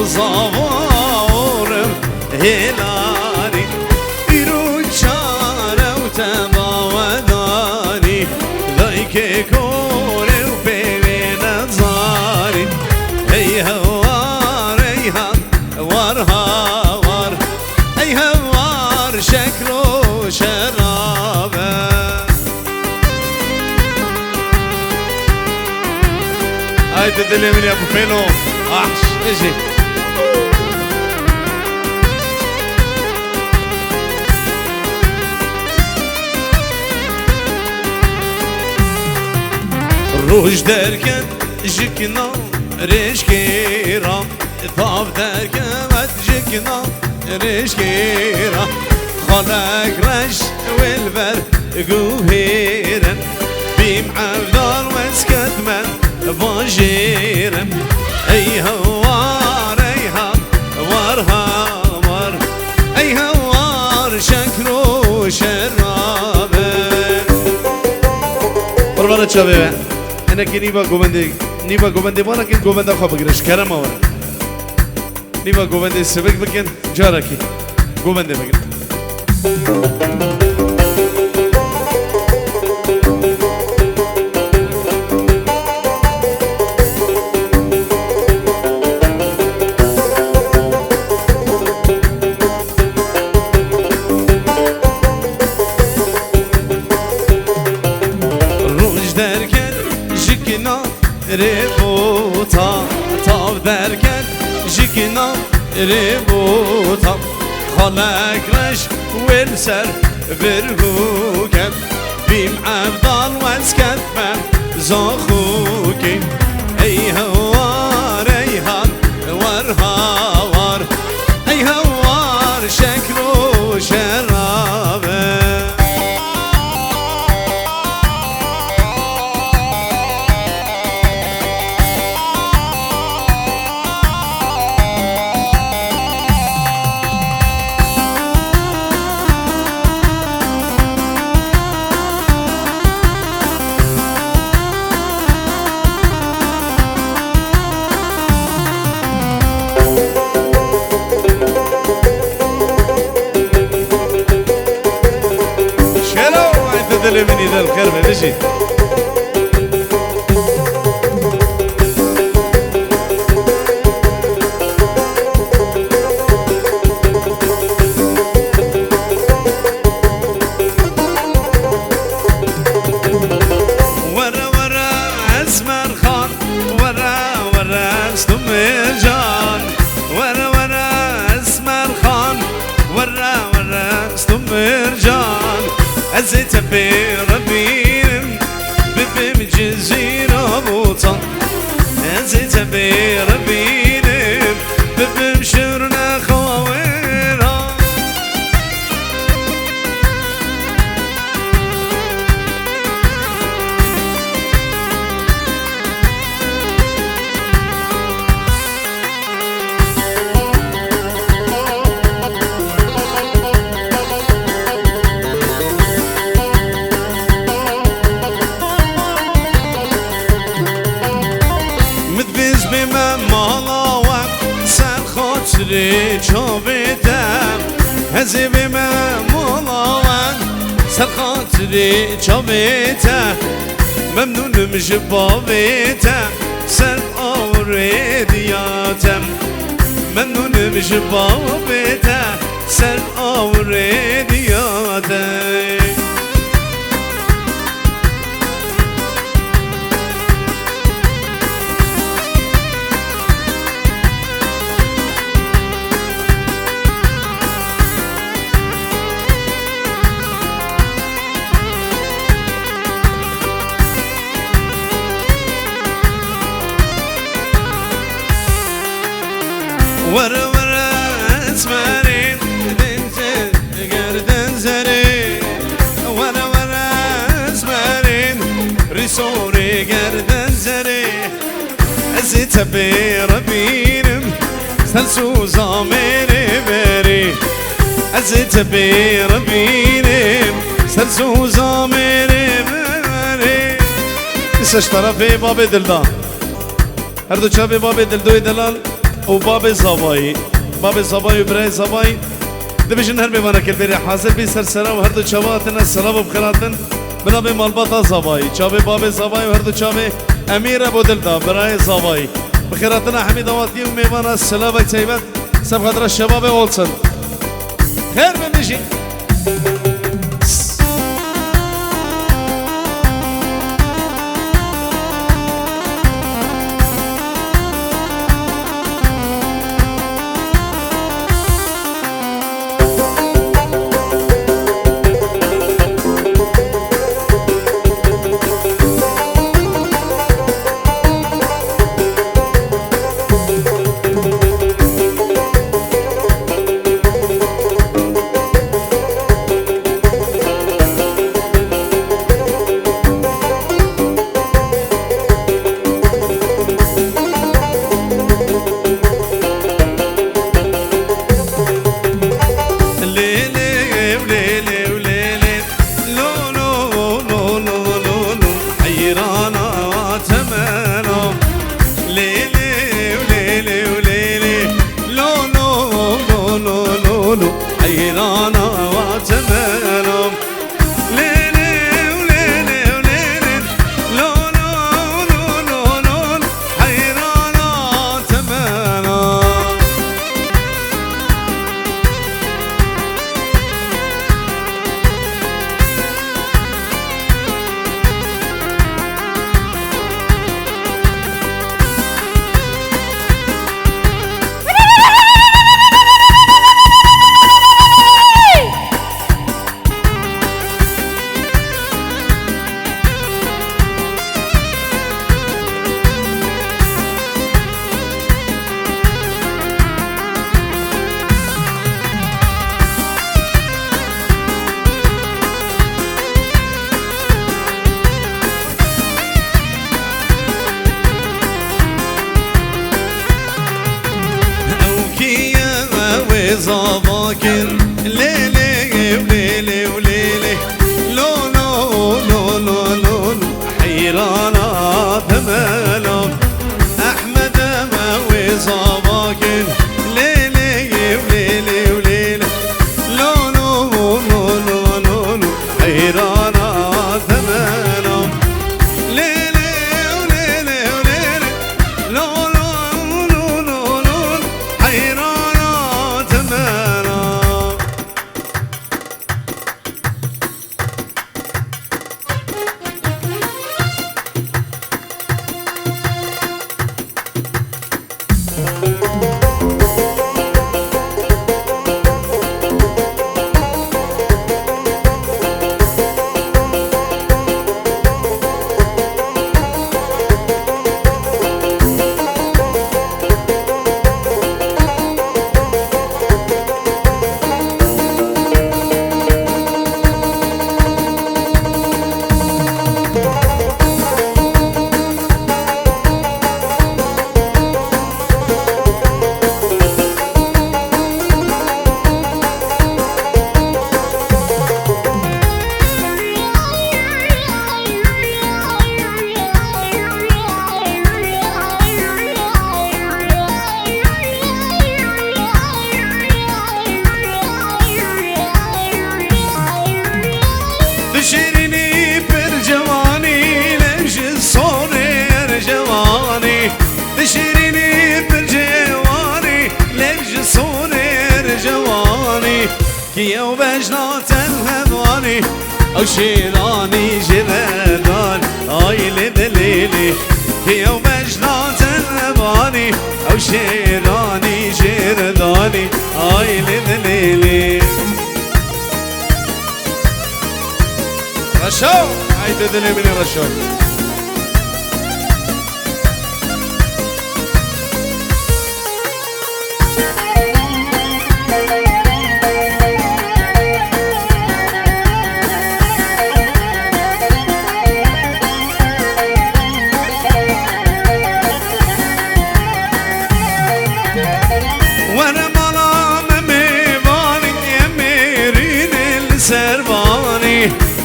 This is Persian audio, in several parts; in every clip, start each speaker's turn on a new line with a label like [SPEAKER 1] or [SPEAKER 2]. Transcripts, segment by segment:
[SPEAKER 1] زاورم هلالي إيرو چاره و تباوداني ذايك كوري و بيبي نظاري هي هوار ايهان وار هوار اي هوار شكلو شرابه هاي تدلي من يا ابو فيلو احش اجي روش دركن جكنا رشكيرا طاب دركن جكنا رشكيرا خلق رش والبر قوهيرن بيم عبدال واسكت من باجيرن اي هوار اي هوار هوار اي هوار شكلو شرابه قربانت شبه انا که نیبا گوبنده مانا که گوبنده خواه بگیرش کرم آورا نیبا گوبنده سبک بکن جارا کی گوبنده بگیر روش درکن جکنا ربوتا تاب درکن جکنا ربوتا خلق رش والسر برهوكم بيم عبدال واسكت من زاخوكي اي هوار اي هوار هوار اي هوار شكلو شرابه دل مني ذا الخير ما بيجي ورا ورا اسمر خان ورا ورا استمر جان ورا ورا اسمر خان ورا ورا استمر جان أزيت بربيم بفم جزيرة بوطن أزيت بربيم بفم شرنا خواوينا سری چاویدم هزی به من مولاوان سر خاطری چاویدم ممنونم جباویدم سر آوریدیاتم ممنونم جباویدم سر آوریدیاتم ورا ورا اسمرين دنت قردن زرين ورا ورا اسمرين ريسوري قردن زرين ازيت بربينم سلسو زاميني بري ازيت بربينم سلسو زاميني بري لسه طرفي باب دلدان هر دو چاوی باب دلدوی دلال وباب زباي باب زباي وبراي زباي دبيجن هر بيوانا كل بيري حاضر بي سرسرا و هر دو چواتنا سلام و بخلاتن بنابي مالباتا زباي چاوي باب زباي و هر دو چاوي امير ابو دلدا براي زباي بخيراتنا حميد اواتي و ميوانا سلام تيبت سب خاطر الشباب اولسن خير بمشي زباكر ليلي وليلي وليلي لو لو لو لو لو حيرانا ثمانا أحمد ماوي زباكر ليلي وليلي وليلي لو لو لو لو لو حيرانا ثمانا ليلي وليلي وليلي لو لو لو لو لو حيرانا كيو بجنات الهضاني أو شيراني جردان آي لدليلي كيو بجنات الهضاني أو شيراني جرداني آي لدليلي رشو هاي تدلي مني رشو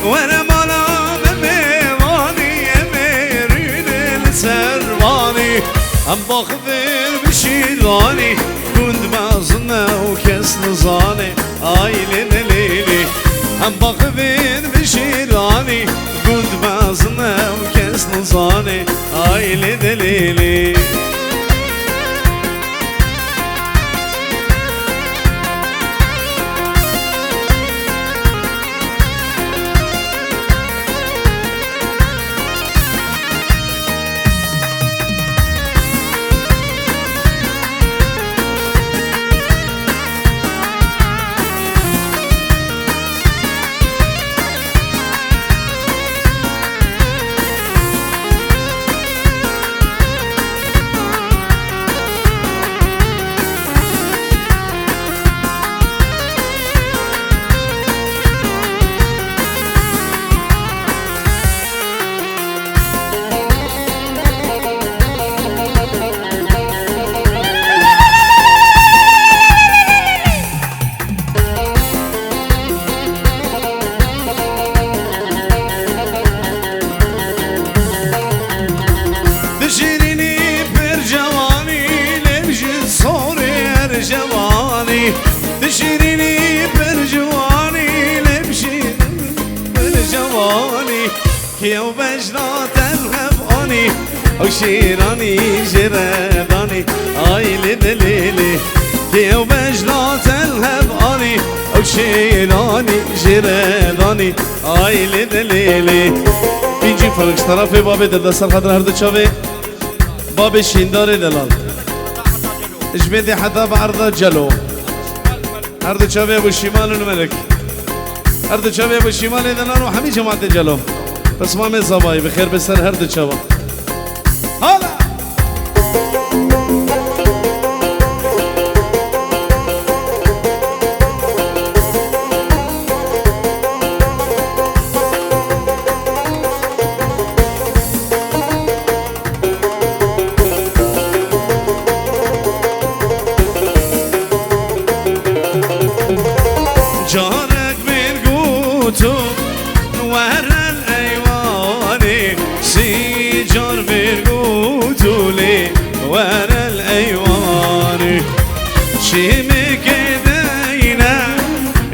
[SPEAKER 1] وانا مالا ميواني اميرين السرباني ام باخذ بشيل شیرانی گند بازنه و کس نزانه آیلی لیلی هم باقوین به شیرانی گند بازنه و کس نزانه آیلی لیلی تشيريني برجواني لبشي برجواني كيو بجرات الهباني او شيراني جرداني اي لدليلي كيو بجرات الهباني او شيراني جرداني اي لدليلي بيجي فرقش طرفي بابي دردسر خدر هردو چاوي بابي شينداري دلال اجبيدي حتى بعرض جلو هردو چاوي ابو شمال الملك هردو چاوي ابو شمال دنان وحمي جماعة جلو بس ما من زباي بخير بسر هردو چاوي هلا جارك برقوتو ورا الايواني سيجار برقوتو لي ورا الايواني شيمك دينا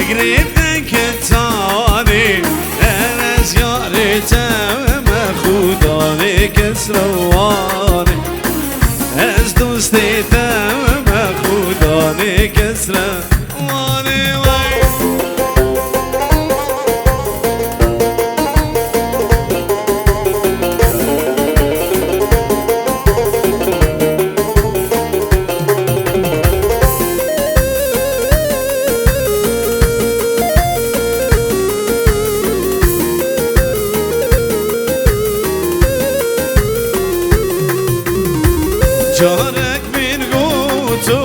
[SPEAKER 1] قريبك التاني انا زيارته مخوداني كسرواني از دوستي مخوداني كسرواني جارك من قوتو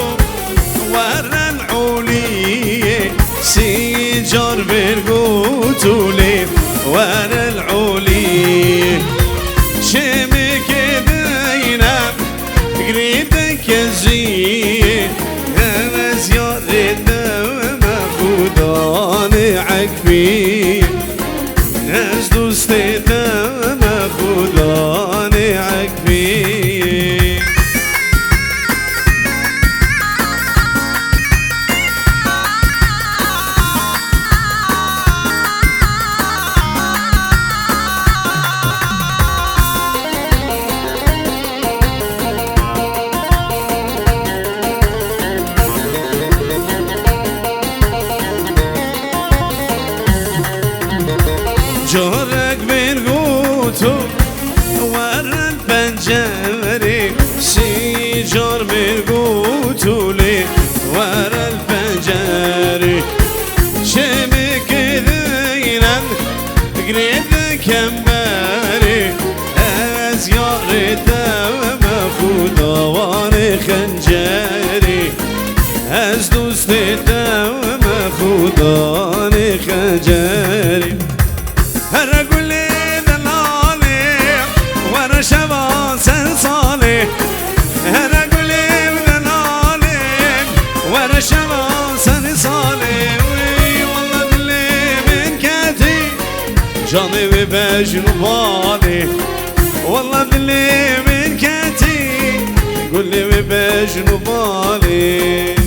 [SPEAKER 1] ورا العولية سيجار برقوتو لي ورا العولية شمك دينا قريبك الزية انا زيارتنا مخوداني عقبي از دوستنا مخوداني عقبي جارك برقوتو ورا البنجري سيجار برقوتو لي ورا البنجري شمك ذينا قريبك كماري زيارته مخوداني خنجري از دوستته مخوداني خنجري هر قولي دلالي وانا شبا سنصالي هر قولي دلالي وانا شبا سنصالي والله دلي من كاتي جاني بجنبالي والله دلي من كاتي قولي دجن بالي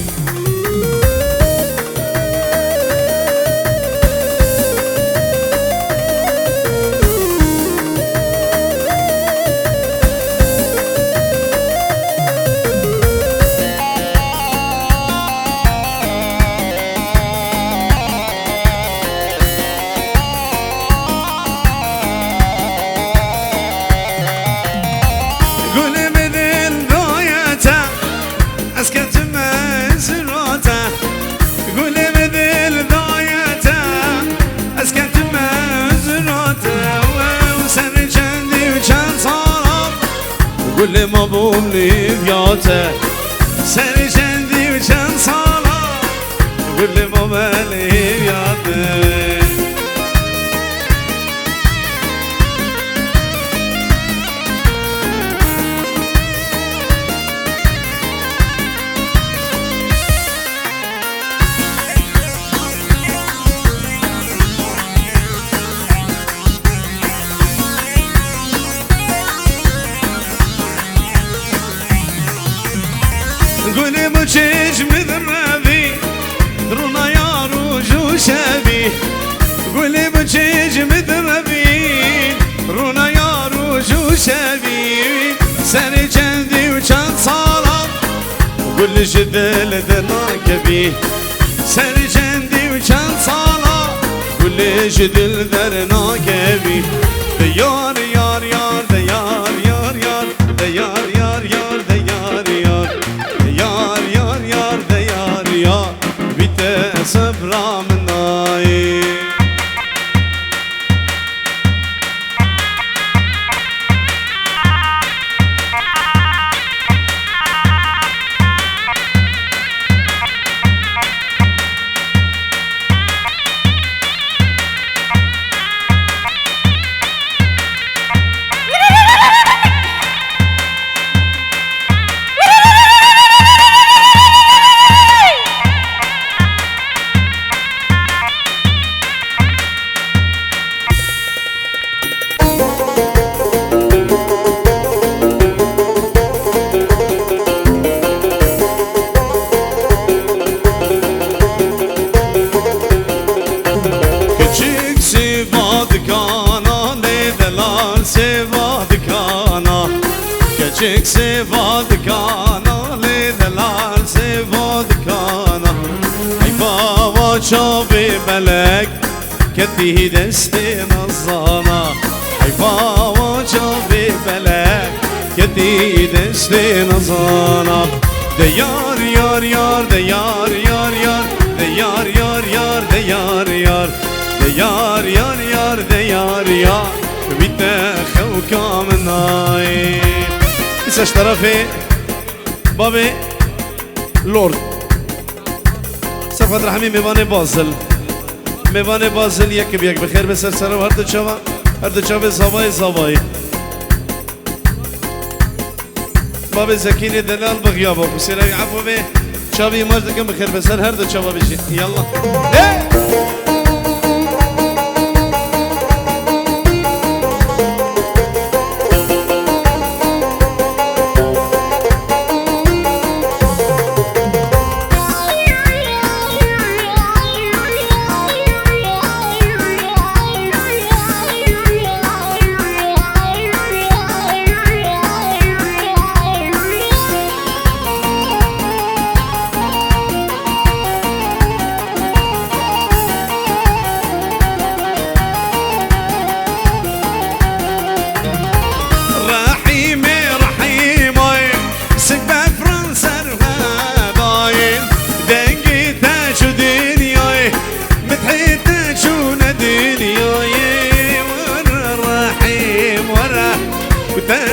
[SPEAKER 1] قولي مبوم لي بياته سري جندي وكان صلاة قولي مبوم لي بياته قولي مجيج مذربي درونا يا روجو شابي قولي مجيج مذربي درونا يا روجو شابي سري جندي وكان صالة قولي جدل ذرناكبي سري جندي وكان صالة قولي جدل ذرناكبي ديار يار يار ديار يار يار ديار يار يار ديار يار yar yar yar de yar yar bite sabram nay Küçük sevadkana lideler sevadkana Ay baba çabi melek ketti desti nazana Ay baba çabi melek ketti desti nazana De yar yar yar de yar yar yar De yar yar yar de yar yar De yar yar yar de yar yar Bitte خوكا مناي لسه طرفي بابي لورد صفحة رحمي ميواني بازل ميواني بازل يك بيك بخير بسر سلام هردو شابي صباي صباي بابي زكيني دلال بغيابك وسيلاي عفو بي شابي ماجدكم بخير بسر هردو شابا بيجي يلا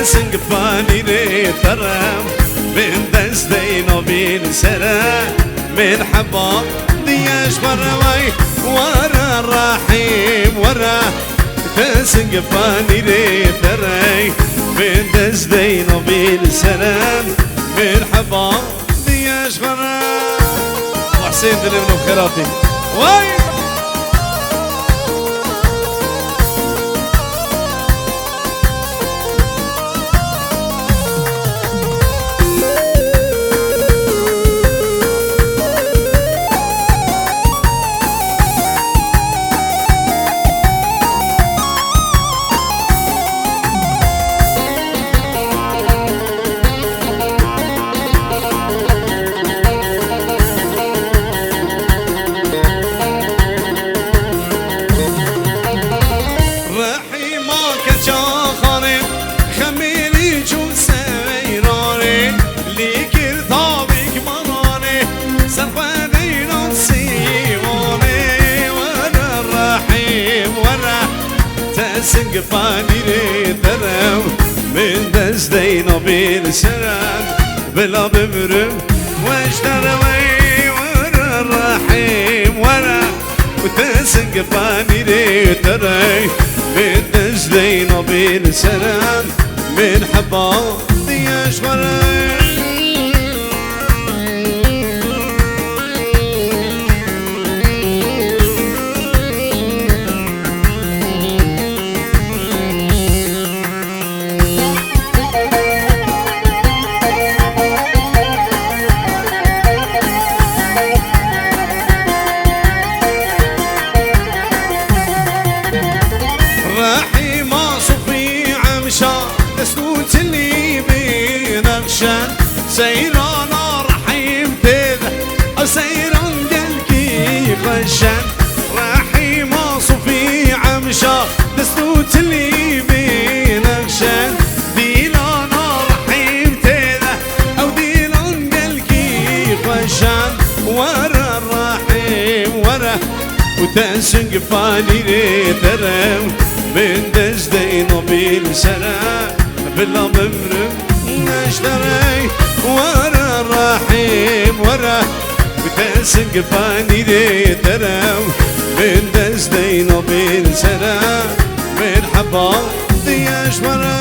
[SPEAKER 1] Sing funny day ترام من دستينا بين سرا من حباب دياش براوي ورا الرحيم ورا تسنق فاني day تراي من دستينا بين سرا من حباب دياش برا وحسين دلي من بخيراتي واي سنگفانی ری درم من دستینا بیر سرم بلا بمرم واشتر وی ورا الرحیم ورا وتسنگفانی ری درم من دستینا بیر سرم من حبا دیش ورم سيران رحيم تذا أو سيران قلقي غشان رحيم صفي عمشا دستوت اللي بينغشان ديلان رحيم تذا أو ديلان قلقي غشان ورا الرحيم ورا وتنسنق فاني ليترم من دزدين بالسلام بلا ممرم نشتري ورا الرحيم ورا بتنسق فاني دي ترم من دزدين بالسلام من حبا دياش ورا